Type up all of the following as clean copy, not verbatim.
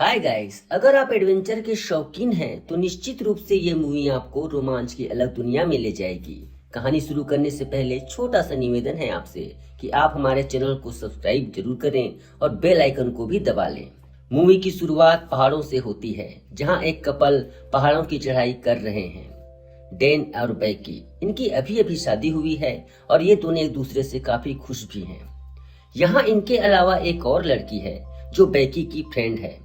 Hi guys, अगर आप adventure के शौकीन हैं तो निश्चित रूप से ये मूवी आपको रोमांच की अलग दुनिया में ले जाएगी। कहानी शुरू करने से पहले छोटा सा निवेदन है आपसे कि आप हमारे चैनल को सब्सक्राइब जरूर करें और बेल आइकन को भी दबा लें। मूवी की शुरुआत पहाड़ों से होती है, जहां एक कपल पहाड़ों की चढ़ाई कर रहे हैं। डैन और बैकी, इनकी अभी अभी शादी हुई है और ये दोनों एक दूसरे से काफी खुश भी हैं। यहाँ इनके अलावा एक और लड़की है जो बैकी की फ्रेंड है।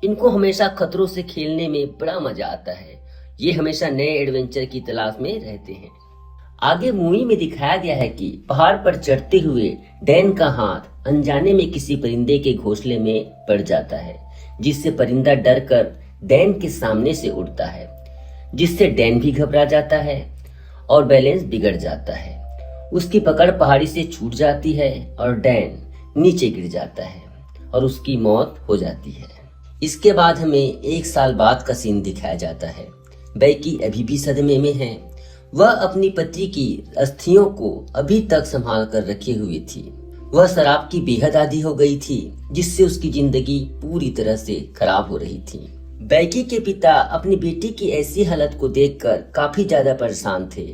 इनको हमेशा खतरों से खेलने में बड़ा मजा आता है। ये हमेशा नए एडवेंचर की तलाश में रहते हैं। आगे मूवी में दिखाया गया है कि पहाड़ पर चढ़ते हुए डैन का हाथ अनजाने में किसी परिंदे के घोंसले में पड़ जाता है, जिससे परिंदा डर कर डैन के सामने से उड़ता है, जिससे डैन भी घबरा जाता है और बैलेंस बिगड़ जाता है। उसकी पकड़ पहाड़ी से छूट जाती है और डैन नीचे गिर जाता है और उसकी मौत हो जाती है। इसके बाद हमें एक साल बाद का सीन दिखाया जाता है। बैकी अभी भी सदमे में है। वह अपनी पति की अस्थियों को अभी तक संभाल कर रखे हुई थी। वह शराब की बेहद आदी हो गई थी, जिससे उसकी जिंदगी पूरी तरह से खराब हो रही थी। बैकी के पिता अपनी बेटी की ऐसी हालत को देखकर काफी ज्यादा परेशान थे,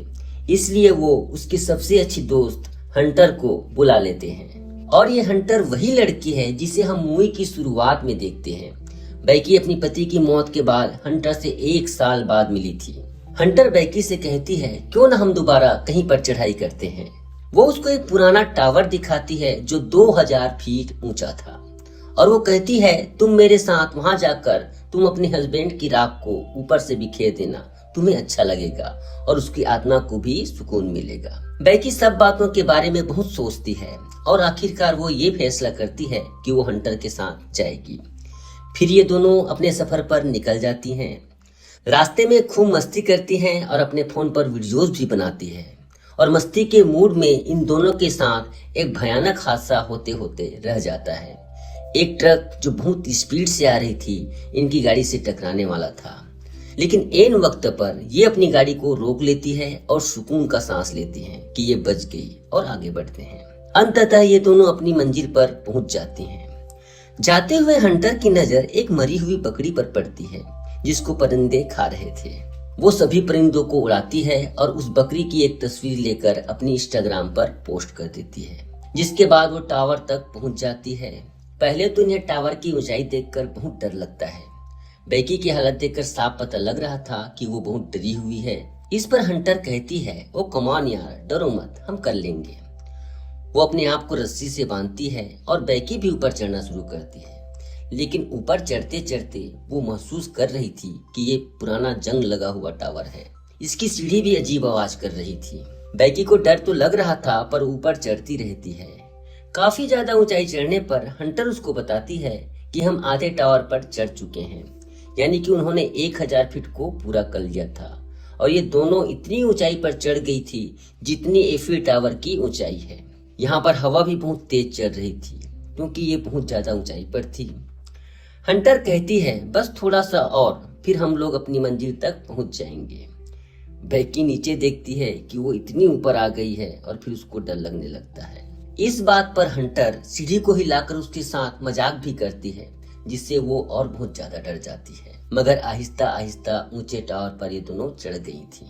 इसलिए वो उसके सबसे अच्छी दोस्त हंटर को बुला लेते हैं। और ये हंटर वही लड़की है जिसे हम मूवी की शुरुआत में देखते हैं। बैकी अपनी पति की मौत के बाद हंटर से एक साल बाद मिली थी। हंटर बैकी से कहती है क्यों न हम दोबारा कहीं पर चढ़ाई करते हैं। वो उसको एक पुराना टावर दिखाती है जो 2000 फीट ऊंचा था और वो कहती है तुम मेरे साथ वहां जाकर तुम अपने हस्बैंड की राख को ऊपर से बिखेर देना, तुम्हें अच्छा लगेगा और उसकी आत्मा को भी सुकून मिलेगा। बैकी सब बातों के बारे में बहुत सोचती है और आखिरकार वो ये फैसला करती है कि वो हंटर के साथ जाएगी। फिर ये दोनों अपने सफर पर निकल जाती हैं। रास्ते में खूब मस्ती करती हैं और अपने फोन पर वीडियोस भी बनाती है। और मस्ती के मूड में इन दोनों के साथ एक भयानक हादसा होते होते रह जाता है। एक ट्रक जो बहुत स्पीड से आ रही थी इनकी गाड़ी से टकराने वाला था, लेकिन ऐन वक्त पर ये अपनी गाड़ी को रोक लेती है और सुकून का सांस लेती है कि ये बच गई और आगे बढ़ते हैं। अंततः ये दोनों अपनी मंजिल पर पहुंच जाती हैं। जाते हुए हंटर की नजर एक मरी हुई बकरी पर पड़ती है जिसको परिंदे खा रहे थे। वो सभी परिंदों को उड़ाती है और उस बकरी की एक तस्वीर लेकर अपनी इंस्टाग्राम पर पोस्ट कर देती है। जिसके बाद वो टावर तक पहुंच जाती है। पहले तो इन्हें टावर की ऊंचाई देखकर बहुत डर लगता है। बैकी की हालत देखकर साफ पता लग रहा था कि वो बहुत डरी हुई है। इस पर हंटर कहती है ओ कमान यार, डरो मत, हम कर लेंगे। वो अपने आप को रस्सी से बांधती है और बैकी भी ऊपर चढ़ना शुरू करती है, लेकिन ऊपर चढ़ते चढ़ते वो महसूस कर रही थी कि ये पुराना जंग लगा हुआ टावर है। इसकी सीढ़ी भी अजीब आवाज कर रही थी। बैकी को डर तो लग रहा था पर ऊपर चढ़ती रहती है। काफी ज्यादा ऊंचाई चढ़ने पर हंटर उसको बताती है कि हम आधे टावर पर चढ़ चुके हैं, यानी कि उन्होंने 1000 फीट को पूरा कर लिया था और ये दोनों इतनी ऊंचाई पर चढ़ गई थी जितनी एफिल टावर की ऊंचाई है। यहाँ पर हवा भी बहुत तेज चल रही थी क्योंकि ये बहुत ज्यादा ऊंचाई पर थी। हंटर कहती है बस थोड़ा सा और फिर हम लोग अपनी मंजिल तक पहुंच जाएंगे। बैकी नीचे देखती है कि वो इतनी ऊपर आ गई है और फिर उसको डर लगने लगता है। इस बात पर हंटर सीढ़ी को हिलाकर उसके साथ मजाक भी करती है, जिससे वो और बहुत ज्यादा डर जाती है। मगर आहिस्ता आहिस्ता ऊंचे टावर पर ये दोनों चढ़ गई थी।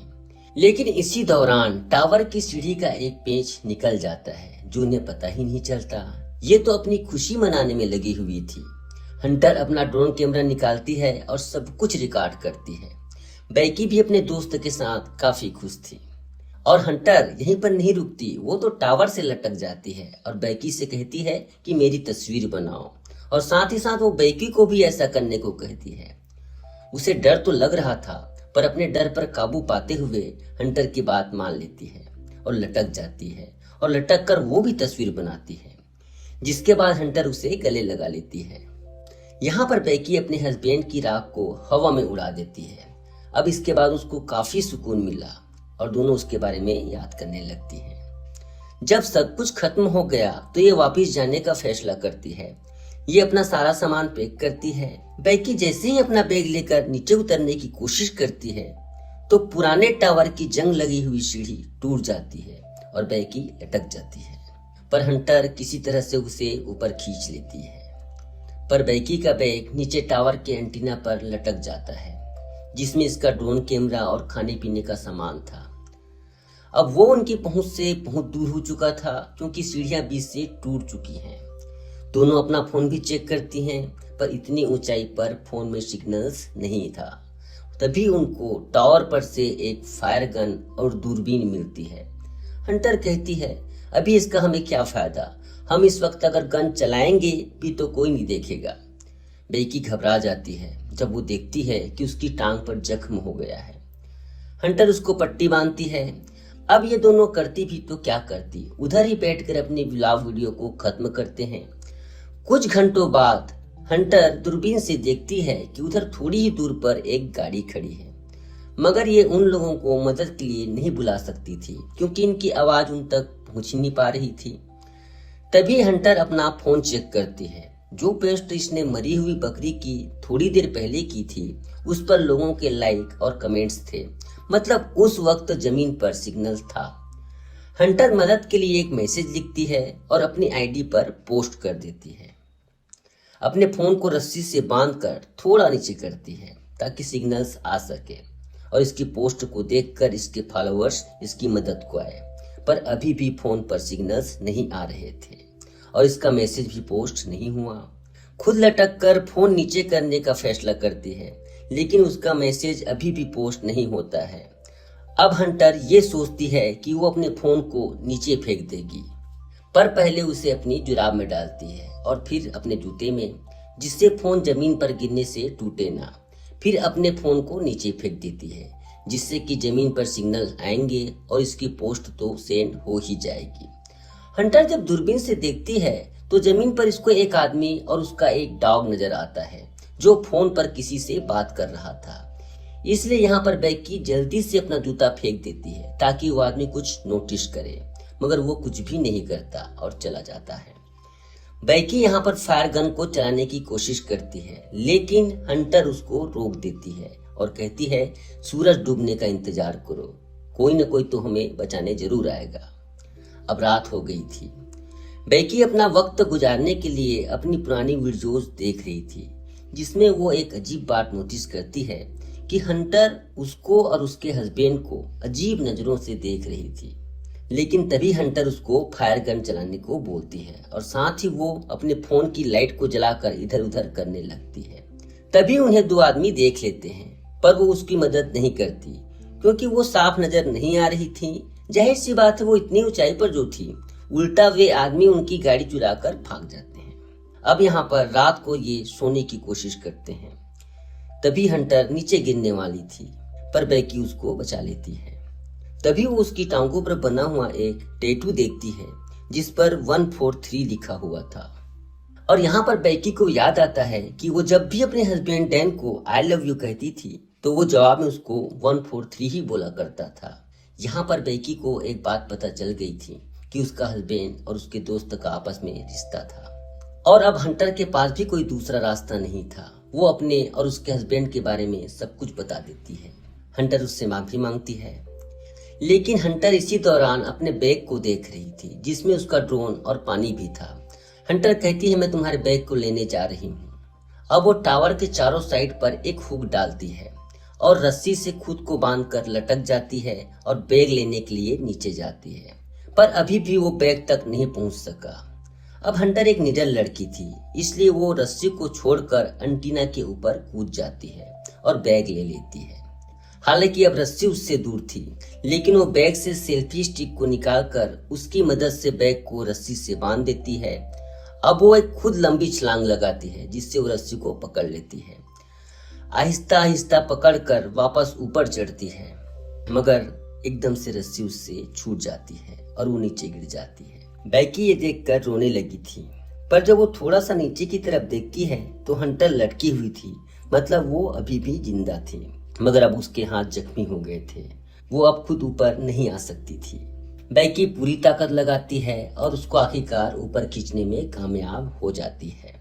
लेकिन इसी दौरान टावर की सीढ़ी का एक पेच निकल जाता है जो उन्हें पता ही नहीं चलता। ये तो अपनी खुशी मनाने में लगी हुई थी। हंटर अपना ड्रोन कैमरा निकालती है और सब कुछ रिकॉर्ड करती है। बैकी भी अपने दोस्त के साथ काफी खुश थी और हंटर यहीं पर नहीं रुकती, वो तो टावर से लटक जाती है और बैकी से कहती है कि मेरी तस्वीर बनाओ, और साथ ही साथ वो बैकी को भी ऐसा करने को कहती है। उसे डर तो लग रहा था पर अपने डर पर काबू पाते हुए हंटर की बात मान लेती है और लटक जाती है और लटक कर वो भी तस्वीर बनाती है, जिसके बाद हंटर उसे गले लगा लेती है। यहाँ पर बैकी अपने हस्बैंड की राख को हवा में उड़ा देती है। अब इसके बाद उसको काफी सुकून मिला और दोनों उसके बारे में याद करने लगती हैं। जब सब कुछ खत्म हो गया तो ये वापस जाने का फैसला करती है। ये अपना सारा सामान पैक करती है। बैकी जैसे ही अपना बैग लेकर नीचे उतरने की कोशिश करती है तो पुराने टावर की जंग लगी हुई सीढ़ी टूट जाती है और बैकी लटक जाती है, पर हंटर किसी तरह से उसे ऊपर खींच लेती है। पर बैकी का बैग नीचे टावर के एंटीना पर लटक जाता है, जिसमें इसका ड्रोन कैमरा और खाने पीने का सामान था। अब वो उनकी पहुंच से बहुत दूर हो चुका था, क्योंकि सीढ़ियां बीच से टूट चुकी हैं। दोनों अपना फोन भी चेक करती हैं, पर इतनी ऊंचाई पर फोन में सिग्नल्स नहीं था। तभी उनको टावर पर से एक फायर गन और दूरबीन मिलती है। हंटर कहती है, अभी इसका हमें क्या फायदा, हम इस वक्त अगर गन चलाएंगे भी तो कोई नहीं देखेगा। बैकी घबरा जाती है जब वो देखती है कि उसकी टांग पर जख्म हो गया है। हंटर उसको पट्टी बांधती है। अब ये दोनों करती भी तो क्या करती, उधर ही बैठकर अपने व्लॉग वीडियो को खत्म करते हैं। कुछ घंटों बाद हंटर दूरबीन से देखती है कि उधर थोड़ी ही दूर पर एक गाड़ी खड़ी है, मगर ये उन लोगों को मदद के लिए नहीं बुला सकती थी, क्योंकि इनकी आवाज उन तक पहुंच नहीं पा रही थी। तभी हंटर अपना फोन चेक करती है। जो पोस्ट इसने मरी हुई बकरी की थोड़ी देर पहले की थी, उस पर लोगों के लाइक और कमेंट्स थे, मतलब उस वक्त जमीन पर सिग्नल था। हंटर मदद के लिए एक मैसेज लिखती है और अपनी आईडी पर पोस्ट कर देती है। अपने फोन को रस्सी से बांधकर थोड़ा नीचे करती है ताकि सिग्नल्स आ सके, और इसकी पोस्ट को देखकर इसके फॉलोअर्स इसकी मदद को आए। पर अभी भी फोन पर सिग्नल्स नहीं आ रहे थे और इसका मैसेज भी पोस्ट नहीं हुआ। खुद लटक कर फोन नीचे करने का फैसला करती है, लेकिन उसका मैसेज अभी भी पोस्ट नहीं होता है। अब हंटर ये सोचती है कि वो अपने फोन को नीचे फेंक देगी, पर पहले उसे अपनी जुराब में डालती है और फिर अपने जूते में, जिससे फोन जमीन पर गिरने से टूटे ना। फिर अपने फोन को नीचे फेंक देती है, जिससे कि जमीन पर सिग्नल आएंगे और इसकी पोस्ट तो सेंड हो ही जाएगी। हंटर जब दूरबीन से देखती है तो जमीन पर इसको एक आदमी और उसका एक डॉग नजर आता है, जो फोन पर किसी से बात कर रहा था। इसलिए यहाँ पर बैकी जल्दी से अपना जूता फेंक देती है ताकि वो आदमी कुछ नोटिस करे, मगर वो कुछ भी नहीं करता और चला जाता है। बैकी यहाँ पर फायर गन को चलाने की कोशिश करती है, लेकिन हंटर उसको रोक देती है और कहती है, सूरज डूबने का इंतजार करो, कोई न कोई तो हमें बचाने जरूर आएगा। अब रात हो गई थी। बैकी अपना वक्त गुजारने के लिए अपनी पुरानी वीडियोस देख रही थी, जिसमें वो एक अजीब बात नोटिस करती है कि हंटर उसको और उसके हस्बैंड को अजीब नजरों से देख रही थी। लेकिन तभी हंटर उसको फायर गन चलाने को बोलती है और साथ ही वो अपने फोन की लाइट को जलाकर इधर उधर करने लगती है। तभी उन्हें दो आदमी देख लेते हैं, पर वो उसकी मदद नहीं करती, क्योंकि वो साफ नजर नहीं आ रही थी। जाहिर सी बात है, वो इतनी ऊंचाई पर जो थी, उल्टा वे आदमी उनकी गाड़ी चुराकर भाग जाते हैं। अब यहाँ पर रात को ये सोने की कोशिश करते हैं। तभी हंटर नीचे गिरने वाली थी, पर बैकी उसको बचा लेती है। तभी वो उसकी टांगों पर बना हुआ एक टैटू देखती है, जिस पर 143 लिखा हुआ था। और यहाँ पर बैकी को याद आता है कि वो जब भी अपने हस्बैंड डैन को आई लव यू कहती थी, तो वो जवाब में उसको 143 ही बोला करता था। यहाँ पर बैकी को एक बात पता चल गई थी कि उसका हस्बैंड और उसके दोस्त का आपस में रिश्ता था, और अब हंटर के पास भी कोई दूसरा रास्ता नहीं था। वो अपने और उसके हस्बैंड के बारे में सब कुछ बता देती है। हंटर उससे माफी मांगती है, लेकिन हंटर इसी दौरान अपने बैग को देख रही थी, जिसमें उसका ड्रोन और पानी भी था। हंटर कहती है, मैं तुम्हारे बैग को लेने जा रही हूँ। अब वो टावर के चारों साइड पर एक हुक डालती है और रस्सी से खुद को बांधकर लटक जाती है और बैग लेने के लिए नीचे जाती है, पर अभी भी वो बैग तक नहीं पहुंच सका। अब हंटर एक निडर लड़की थी, इसलिए वो रस्सी को छोड़कर एंटीना के ऊपर कूद जाती है और बैग ले लेती है। हालांकि अब रस्सी उससे दूर थी, लेकिन वो बैग से सेल्फी स्टिक को निकालकर उसकी मदद से बैग को रस्सी से बांध देती है। अब वो एक खुद लंबी छलांग लगाती है, जिससे वो रस्सी को पकड़ लेती है। आहिस्ता आहिस्ता पकड़कर वापस ऊपर चढ़ती है, मगर एकदम से रस्सी उससे छूट जाती है और वो नीचे गिर जाती है। बैकी ये देखकर रोने लगी थी, पर जब वो थोड़ा सा नीचे की तरफ देखती है तो हंटर लटकी हुई थी, मतलब वो अभी भी जिंदा थी, मगर अब उसके हाथ जख्मी हो गए थे। वो अब खुद ऊपर नहीं आ सकती थी। बैकी पूरी ताकत लगाती है और उसको आखिरकार ऊपर खींचने में कामयाब हो जाती है।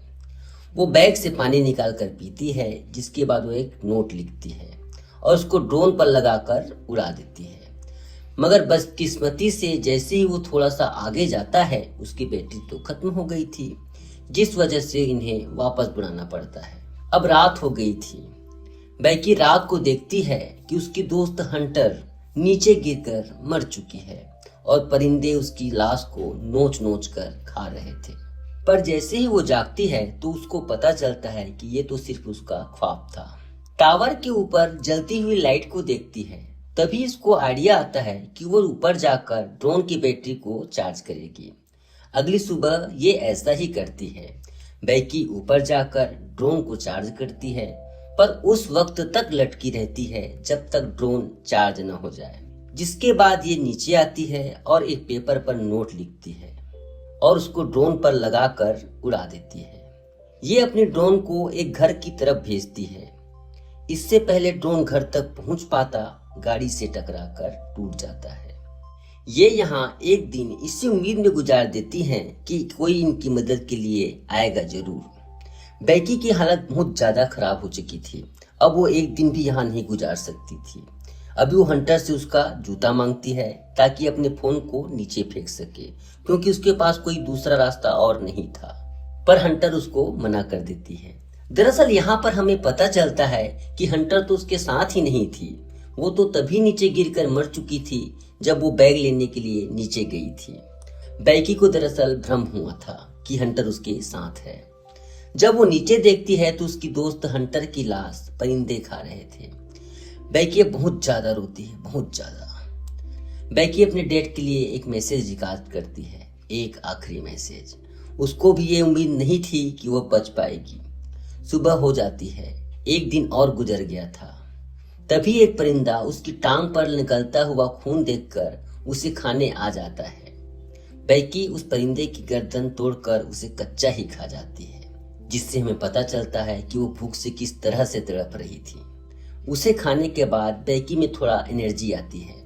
वो बैग से पानी निकाल कर पीती है, जिसके बाद वो एक नोट लिखती है और उसको ड्रोन पर लगाकर उड़ा देती है। मगर बदकिस्मती से जैसे ही वो थोड़ा सा आगे जाता है, उसकी बैटरी तो खत्म हो गई थी। जिस वजह से इन्हें वापस बुलाना पड़ता है। अब रात हो गई थी। बैकी रात को देखती है कि उसकी दोस्त हंटर नीचे गिरकर मर चुकी है और परिंदे उसकी लाश को नोच नोच कर खा रहे थे। पर जैसे ही वो जागती है तो उसको पता चलता है कि ये तो सिर्फ उसका ख्वाब था। टावर के ऊपर जलती हुई लाइट को देखती है। तभी इसको आइडिया आता है कि वो ऊपर जाकर ड्रोन की बैटरी को चार्ज करेगी। अगली सुबह ये ऐसा ही करती है। बैकी ऊपर जाकर ड्रोन को चार्ज करती है, पर उस वक्त तक लटकी रहती है जब तक ड्रोन चार्ज न हो जाए। जिसके बाद ये नीचे आती है और एक पेपर पर नोट लिखती है और उसको ड्रोन पर लगाकर उड़ा देती है। ये अपने ड्रोन को एक घर की तरफ भेजती है। इससे पहले ड्रोन घर तक पहुंच पाता, गाड़ी से टकराकर टूट जाता है। ये यहाँ एक दिन इसी उम्मीद में गुजार देती हैं कि कोई इनकी मदद के लिए आएगा जरूर। बैकी की हालत बहुत ज्यादा खराब हो चुकी थी। अब वो एक दिन भी यहाँ नहीं गुजार सकती थी। अभी वो हंटर से उसका जूता मांगती है ताकि अपने फोन को नीचे फेंक सके, क्योंकि उसके पास कोई दूसरा रास्ता और नहीं था। पर हंटर उसको मना कर देती है। दरअसल यहाँ पर हमें पता चलता है कि हंटर तो उसके साथ ही नहीं थी। वो तो तभी नीचे गिरकर मर चुकी थी जब वो बैग लेने के लिए नीचे गई थी। बैकी को दरअसल भ्रम हुआ था कि हंटर उसके साथ है। जब वो नीचे देखती है तो उसकी दोस्त हंटर की लाश परिंदे खा रहे थे। बैकी बहुत ज्यादा रोती है, बहुत ज्यादा। बैकी अपने डैड के लिए एक मैसेज रिकॉर्ड करती है, एक आखिरी मैसेज। उसको भी ये उम्मीद नहीं थी कि वो बच पाएगी। सुबह हो जाती है। एक दिन और गुजर गया था। तभी एक परिंदा उसकी टांग पर निकलता हुआ खून देखकर उसे खाने आ जाता है। बैकी उस परिंदे की गर्दन तोड़कर उसे कच्चा ही खा जाती है, जिससे हमें पता चलता है कि वो भूख से किस तरह से तड़प रही थी। उसे खाने के बाद बैकी में थोड़ा एनर्जी आती है।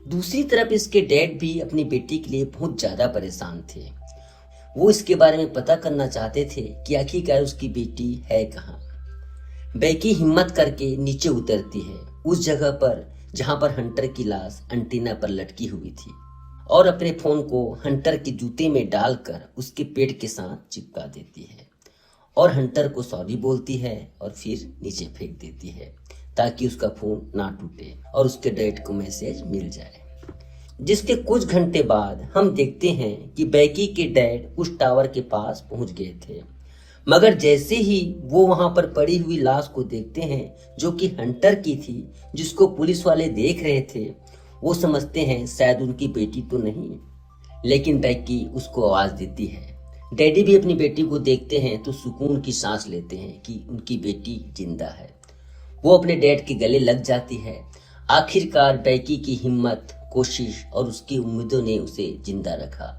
दूसरी तरफ इसके डैड भी अपनी बेटी के लिए बहुत ज्यादा परेशान थे। वो इसके बारे में पता करना चाहते थे कि आखिरकार उसकी बेटी है कहाँ। बैकी हिम्मत करके नीचे उतरती है, उस जगह पर जहां पर हंटर की लाश एंटीना पर लटकी हुई थी, और अपने फोन को हंटर के जूते में डालकर उसके पेट के साथ चिपका देती है और हंटर को सॉरी बोलती है और फिर नीचे फेंक देती है ताकि उसका फोन ना टूटे और उसके डैड को मैसेज मिल जाए। जिसके कुछ घंटे बाद हम देखते हैं कि बैकी के डैड उस टावर के पास पहुंच गए थे, मगर जैसे ही वो वहां पर पड़ी हुई लाश को देखते हैं जो कि हंटर की थी, जिसको पुलिस वाले देख रहे थे, वो समझते हैं शायद उनकी बेटी तो नहीं। लेकिन बैकी उसको आवाज देती है। डैडी भी अपनी बेटी को देखते हैं तो सुकून की सांस लेते हैं कि उनकी बेटी जिंदा है। वो अपने डैड के गले लग जाती है। आखिरकार बैकी की हिम्मत, कोशिश और उसकी उम्मीदों ने उसे जिंदा रखा।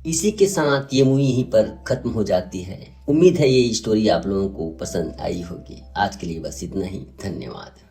इसी के साथ ये मूवी यहीं पर खत्म हो जाती है। उम्मीद है ये स्टोरी आप लोगों को पसंद आई होगी। आज के लिए बस इतना ही। धन्यवाद।